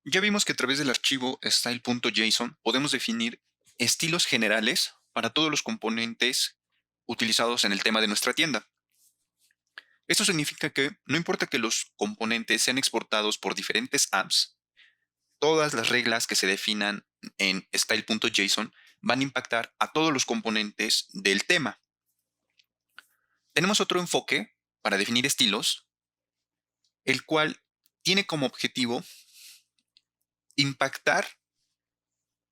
Ya vimos que a través del archivo style.json podemos definir estilos generales para todos los componentes utilizados en el tema de nuestra tienda. Esto significa que no importa que los componentes sean exportados por diferentes apps, todas las reglas que se definan en style.json van a impactar a todos los componentes del tema. Tenemos otro enfoque para definir estilos, el cual tiene como objetivo impactar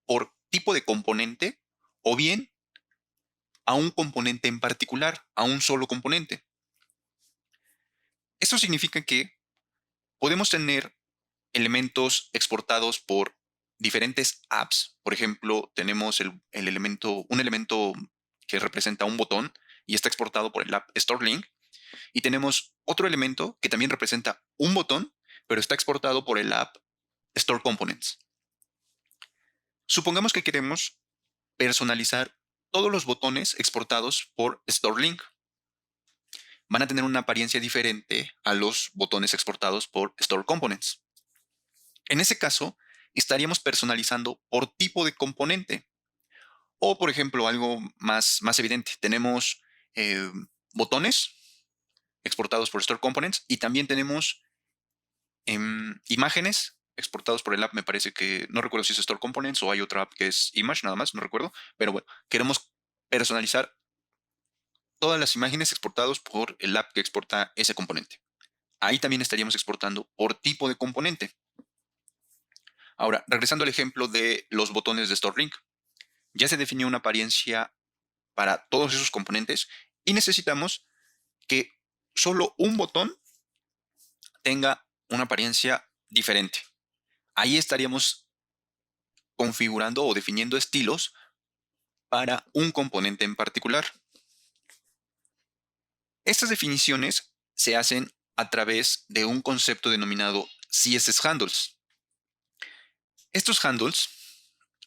por tipo de componente o bien a un componente en particular, a un solo componente. Esto significa que podemos tener elementos exportados por diferentes apps. Por ejemplo, tenemos un elemento que representa un botón y está exportado por el app StoreLink. Y tenemos otro elemento que también representa un botón, pero está exportado por el app Store Components. Supongamos que queremos personalizar todos los botones exportados por StoreLink. Van a tener una apariencia diferente a los botones exportados por Store Components. En ese caso, estaríamos personalizando por tipo de componente. O, por ejemplo, algo más evidente. Tenemos eh, botones exportados por Store Components y también tenemos imágenes exportados por el app. Me parece que no recuerdo si es Store Components o hay otra app que es Image, nada más, no recuerdo. Pero bueno, queremos personalizar todas las imágenes exportadas por el app que exporta ese componente. Ahí también estaríamos exportando por tipo de componente. Ahora, regresando al ejemplo de los botones de StoreLink, ya se definió una apariencia para todos esos componentes y necesitamos que solo un botón tenga una apariencia diferente. Ahí estaríamos configurando o definiendo estilos para un componente en particular. Estas definiciones se hacen a través de un concepto denominado CSS Handles. Estos handles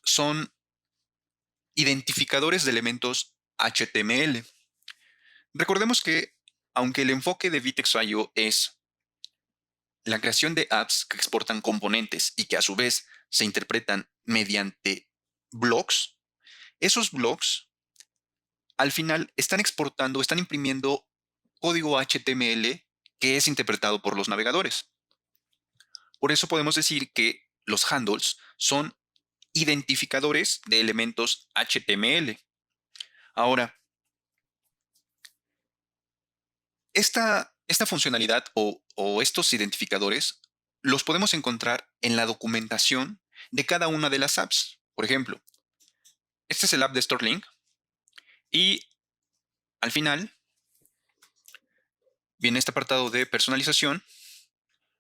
son identificadores de elementos HTML. Recordemos que, aunque el enfoque de Vitex.io es la creación de apps que exportan componentes y que a su vez se interpretan mediante blocks, esos blocks al final están exportando, están imprimiendo código HTML que es interpretado por los navegadores. Por eso podemos decir que los handles son identificadores de elementos HTML. Ahora, esta funcionalidad o estos identificadores los podemos encontrar en la documentación de cada una de las apps. Por ejemplo, este es el app de StoreLink y al final viene este apartado de personalización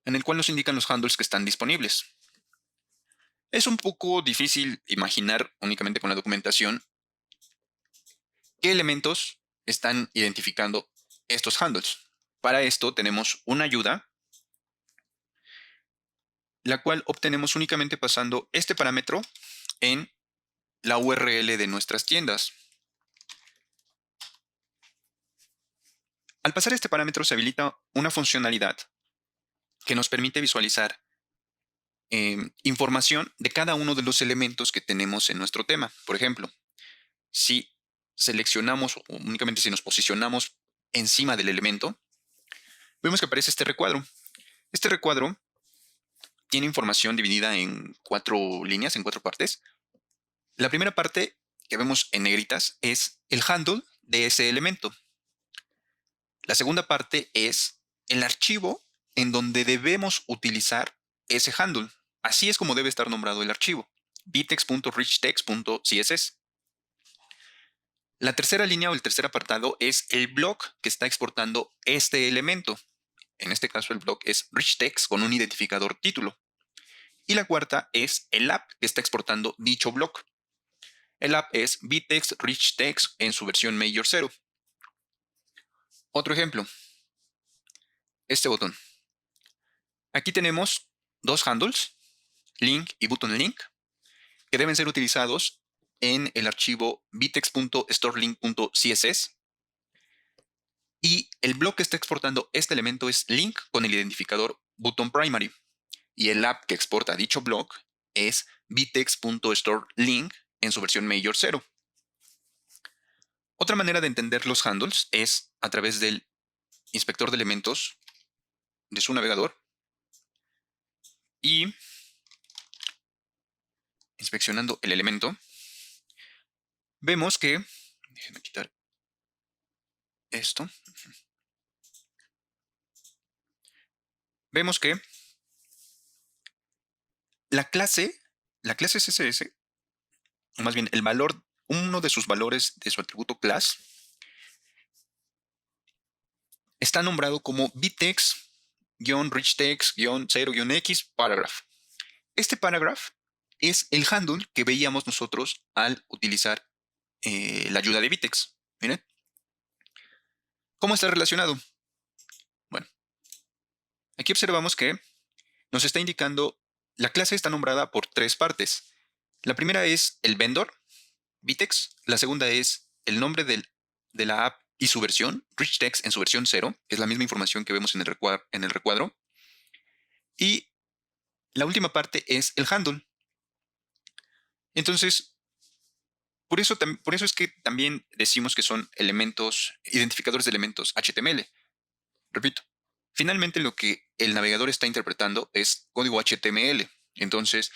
en el cual nos indican los handles que están disponibles. Es un poco difícil imaginar únicamente con la documentación qué elementos están identificando estos handles. Para esto tenemos una ayuda, la cual obtenemos únicamente pasando este parámetro en la URL de nuestras tiendas. Al pasar este parámetro se habilita una funcionalidad que nos permite visualizar información de cada uno de los elementos que tenemos en nuestro tema. Por ejemplo, si seleccionamos o únicamente si nos posicionamos encima del elemento, vemos que aparece este recuadro. Este recuadro tiene información dividida en 4 líneas, en 4 partes. La primera parte que vemos en negritas es el handle de ese elemento. La segunda parte es el archivo en donde debemos utilizar ese handle. Así es como debe estar nombrado el archivo, vitex.richtext.css. La tercera línea o el tercer apartado es el block que está exportando este elemento. En este caso el block es richtext con un identificador título. Y la cuarta es el app que está exportando dicho block. El app es vitex richtext en su versión Major 0. Otro ejemplo, este botón. Aquí tenemos dos handles, link y button link, que deben ser utilizados en el archivo vitex.storelink.css. Y el bloque que está exportando este elemento es link con el identificador button primary. y el app que exporta dicho block es vtex.storeLink en su versión mayor 0. Otra manera de entender los handles es a través del inspector de elementos de su navegador y inspeccionando el elemento, vemos que, déjenme quitar esto, vemos que la clase CSS, o más bien el valor, uno de sus valores de su atributo class, está nombrado como vtex-richtext-0-x paragraph. Este paragraph es el handle que veíamos nosotros al utilizar la ayuda de Vitex. Miren. ¿Cómo está relacionado? Bueno, aquí observamos que nos está indicando la clase está nombrada por tres partes. La primera es el vendor, Vitex. La segunda es el nombre de la app y su versión, richtext en su versión 0, que es la misma información que vemos en el recuadro. Y la última parte es el handle. Entonces, por eso es que también decimos que son elementos, identificadores de elementos HTML. Repito, finalmente lo que el navegador está interpretando es código HTML. Entonces,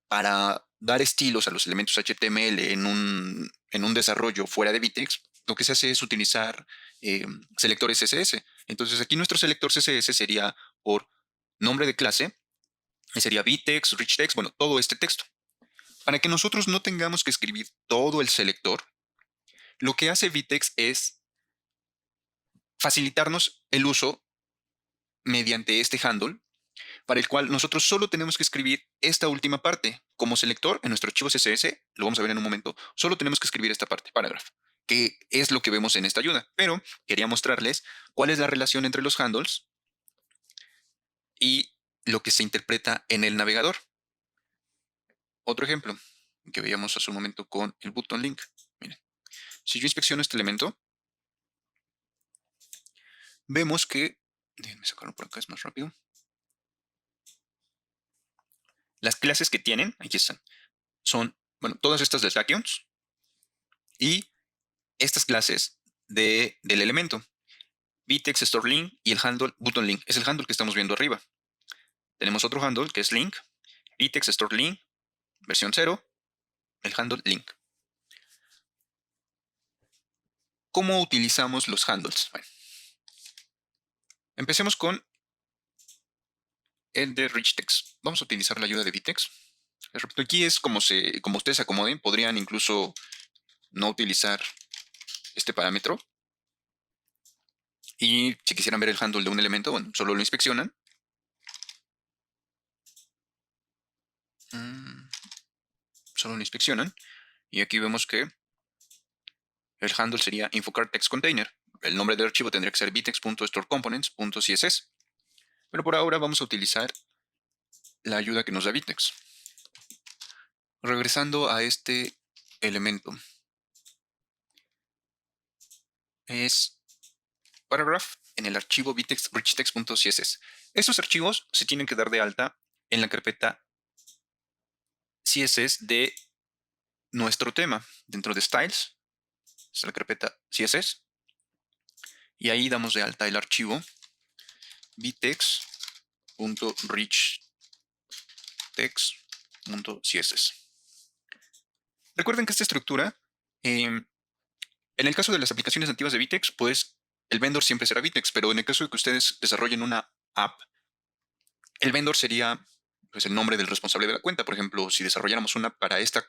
para dar estilos a los elementos HTML en un desarrollo fuera de Vitex, lo que se hace es utilizar selectores CSS. Entonces, aquí nuestro selector CSS sería por nombre de clase, y sería Vitex, richtext, bueno, todo este texto. Para que nosotros no tengamos que escribir todo el selector, lo que hace Vitex es facilitarnos el uso mediante este handle, para el cual nosotros solo tenemos que escribir esta última parte. Como selector, en nuestro archivo CSS, lo vamos a ver en un momento, solo tenemos que escribir esta parte, paragraph, que es lo que vemos en esta ayuda. Pero quería mostrarles cuál es la relación entre los handles y lo que se interpreta en el navegador. Otro ejemplo que veíamos hace un momento con el button link. Miren, si yo inspecciono este elemento, vemos que, déjenme sacarlo por acá, es más rápido. Las clases que tienen, aquí están, son, bueno, todas estas de Tachyons y estas clases del elemento, Vitex store link y el handle button link. Es el handle que estamos viendo arriba. Tenemos otro handle que es link, Vitex store link, versión 0, el handle link. ¿Cómo utilizamos los handles? Bueno, empecemos con el de richtext. Vamos a utilizar la ayuda de Vitex. Aquí es como ustedes se acomoden. Podrían incluso no utilizar este parámetro. Y si quisieran ver el handle de un elemento, bueno, solo lo inspeccionan. Solo lo inspeccionan. Y aquí vemos que el handle sería infocart text container. El nombre del archivo tendría que ser vitex.storecomponents.css. Pero por ahora vamos a utilizar la ayuda que nos da Vitex. Regresando a este elemento. Es paragraph en el archivo vitex.richtext.css. Estos archivos se tienen que dar de alta en la carpeta CSS de nuestro tema. Dentro de Styles, es la carpeta CSS. Y ahí damos de alta el archivo vitex.richtext.css. Recuerden que esta estructura, en el caso de las aplicaciones nativas de Vitex, pues el vendor siempre será Vitex, pero en el caso de que ustedes desarrollen una app, el vendor sería pues, el nombre del responsable de la cuenta. Por ejemplo, si desarrolláramos una para esta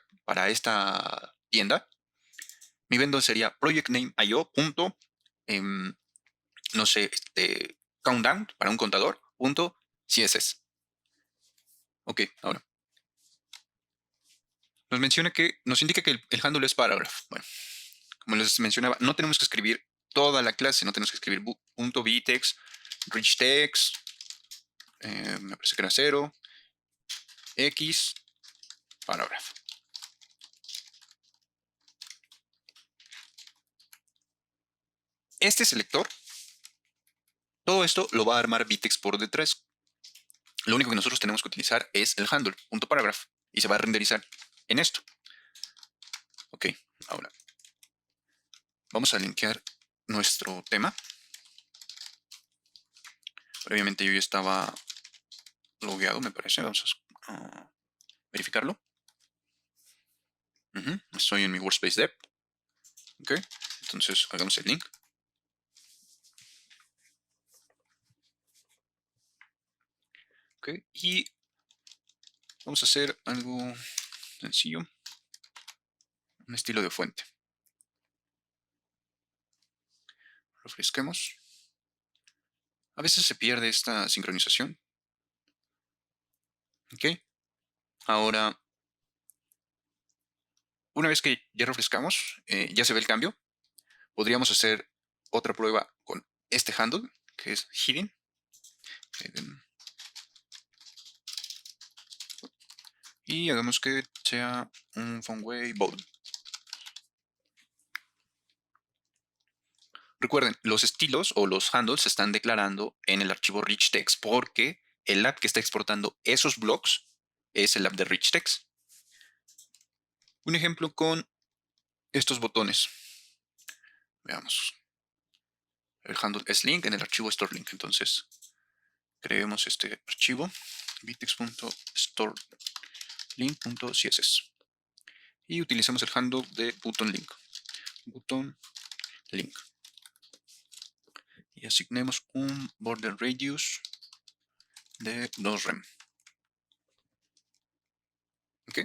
tienda, mi vendor sería projectname.io. No sé, countdown para un contador, .css. Ok, ahora. Nos indica que el handle es paragraph. Bueno, como les mencionaba, no tenemos que escribir toda la clase, no tenemos que escribir .vtex, richtext, me parece que era 0, x, paragraph. Este selector, todo esto lo va a armar Vitex por detrás. lo único que nosotros tenemos que utilizar es el handle, .paragraph, y se va a renderizar en esto. Ok, ahora vamos a linkear nuestro tema. Previamente yo ya estaba logueado, me parece. Vamos a verificarlo. Estoy en mi Workspace Dev. Ok, entonces hagamos el link. Ok, y vamos a hacer algo sencillo. Un estilo de fuente. Refresquemos. A veces se pierde esta sincronización. Ok, ahora, una vez que ya refrescamos, ya se ve el cambio. Podríamos hacer otra prueba con este handle, que es hidden. Y hagamos que sea un Phoneway Bold. Recuerden, los estilos o los handles se están declarando en el archivo rich text porque el app que está exportando esos blocks es el app de rich text. Un ejemplo con estos botones. Veamos. El handle es link en el archivo storeLink. Entonces, creemos este archivo vitex.storelink.css y utilicemos el handle de button link. Y asignemos un border radius de 2 rem. ¿Ok?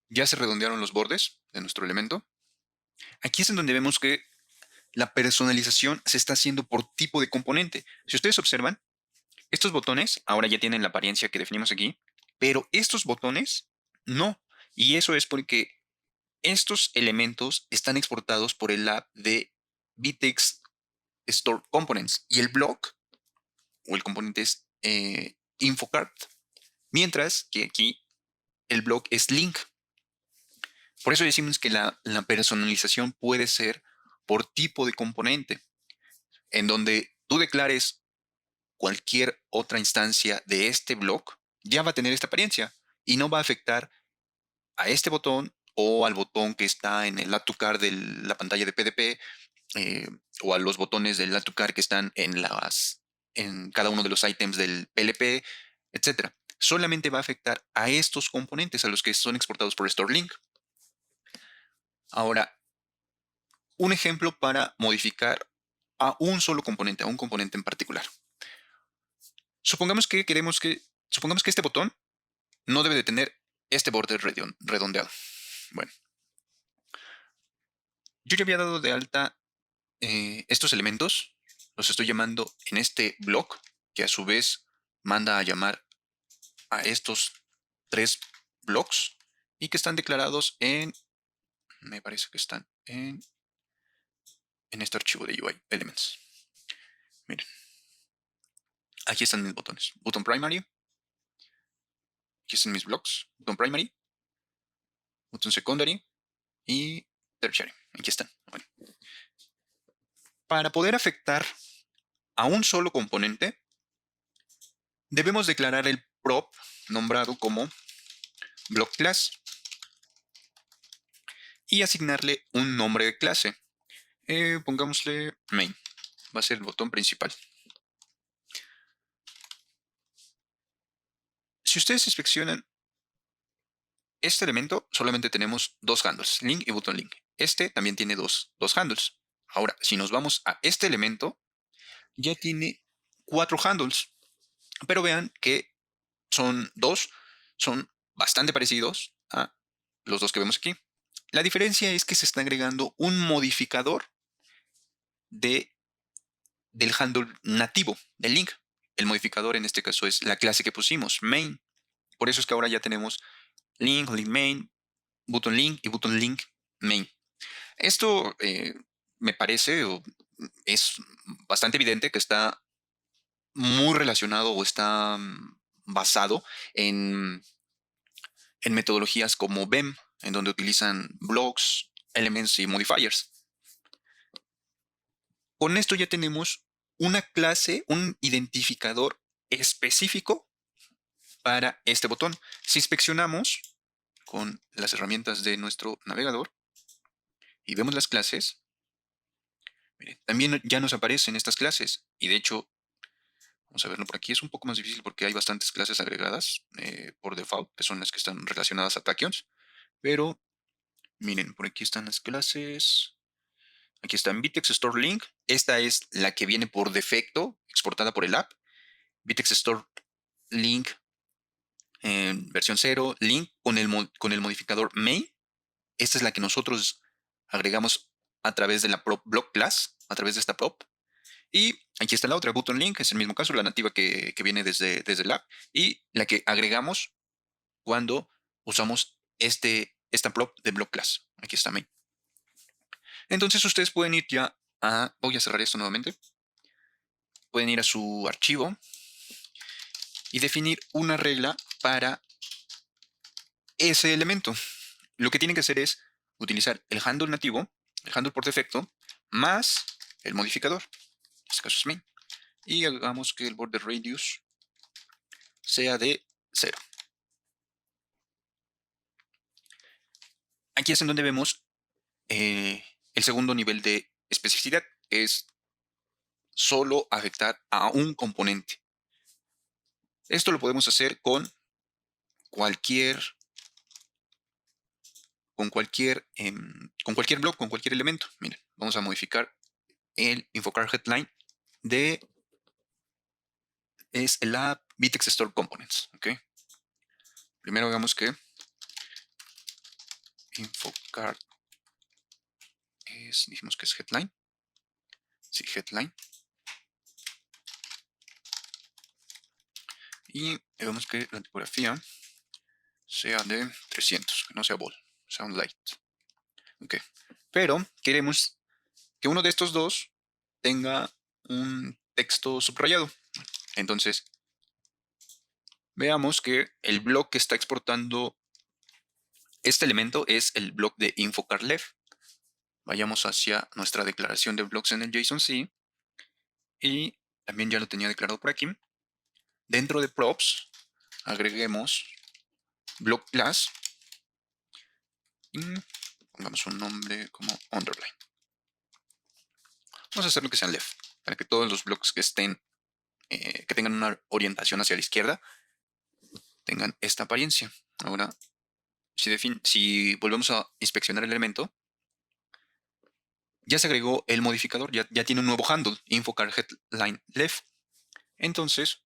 Ya se redondearon los bordes de nuestro elemento. Aquí es en donde vemos que la personalización se está haciendo por tipo de componente. Si ustedes observan, estos botones ahora ya tienen la apariencia que definimos aquí, pero estos botones no. Y eso es porque estos elementos están exportados por el app de Vitex Store Components y el block o el componente es InfoCard, mientras que aquí el block es link. Por eso decimos que la personalización puede ser por tipo de componente, en donde tú declares cualquier otra instancia de este block, ya va a tener esta apariencia y no va a afectar a este botón o al botón que está en el add to cart de la pantalla de PDP o a los botones del add to cart que están en cada uno de los ítems del PLP, etc. Solamente va a afectar a estos componentes, a los que son exportados por StoreLink. Ahora, un ejemplo para modificar a un solo componente, a un componente en particular. Supongamos que este botón no debe de tener este borde redondeado. Bueno, yo ya había dado de alta estos elementos, los estoy llamando en este block, que a su vez manda a llamar a estos 3 blocks y que están declarados me parece que están en este archivo de UI Elements. Miren, aquí están mis botones. Button primary, aquí están mis blocks. Button primary, button secondary y tertiary. Aquí están. Bueno. Para poder afectar a un solo componente, debemos declarar el prop nombrado como block class y asignarle un nombre de clase. Pongámosle main. Va a ser el botón principal. Si ustedes inspeccionan este elemento, solamente tenemos 2 handles, link y button link. Este también tiene dos handles. Ahora, si nos vamos a este elemento, ya tiene 4 handles. Pero vean que son bastante parecidos a los dos que vemos aquí. La diferencia es que se está agregando un modificador del handle nativo del link. El modificador en este caso es la clase que pusimos, main. Por eso es que ahora ya tenemos link, link main, button link y button link main. Esto me parece o es bastante evidente que está muy relacionado o está basado en metodologías como BEM, en donde utilizan blocks, elements y modifiers. Con esto ya tenemos una clase, un identificador específico para este botón. Si inspeccionamos con las herramientas de nuestro navegador y vemos las clases, miren, también ya nos aparecen estas clases. Y de hecho, vamos a verlo por aquí. Es un poco más difícil porque hay bastantes clases agregadas por default, que son las que están relacionadas a Tachyons. Pero miren, por aquí están las clases. Aquí está Vitex Store Link. Esta es la que viene por defecto, exportada por el app. Vitex Store Link versión 0, Link con el modificador main. Esta es la que nosotros agregamos a través de la prop block class, a través de esta prop. Y aquí está la otra, button link, es el mismo caso, la nativa que viene desde el app. Y la que agregamos cuando usamos esta prop de block class. Aquí está main. Entonces ustedes pueden ir ya a... Voy a cerrar esto nuevamente. Pueden ir a su archivo y definir una regla para ese elemento. Lo que tienen que hacer es utilizar el handle nativo, el handle por defecto, más el modificador. En este caso es main. Y hagamos que el border radius sea de 0. Aquí es en donde vemos el segundo nivel de especificidad, que es solo afectar a un componente. Esto lo podemos hacer con cualquier block, con cualquier elemento. Miren, vamos a modificar el InfoCard Headline de es la Vitex Store Components. ¿Okay? Primero hagamos que InfoCard dijimos que es Headline. Sí, Headline. Y vemos que la tipografía sea de 300, que no sea bold, sea un light. Okay. Pero queremos que uno de estos dos tenga un texto subrayado. Entonces, veamos que el block que está exportando este elemento es el block de InfoCardLef. Vayamos hacia nuestra declaración de blocks en el JSON-C. Y también ya lo tenía declarado por aquí. Dentro de props, agreguemos block class y pongamos un nombre como underline. Vamos a hacer lo que sea left, para que todos los blocks que estén, que tengan una orientación hacia la izquierda, tengan esta apariencia. Ahora, si volvemos a inspeccionar el elemento, ya se agregó el modificador, ya tiene un nuevo handle, InfoCard Headline Left. Entonces,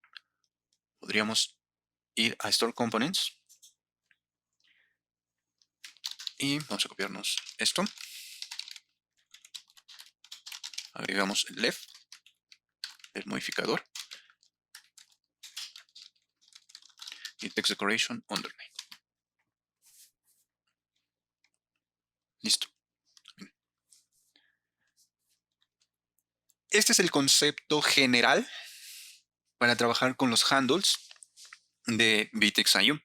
podríamos ir a Store Components y vamos a copiarnos esto. Agregamos el left, el modificador y text decoration underline. Listo. Este es el concepto general para trabajar con los handles de Vitex IO.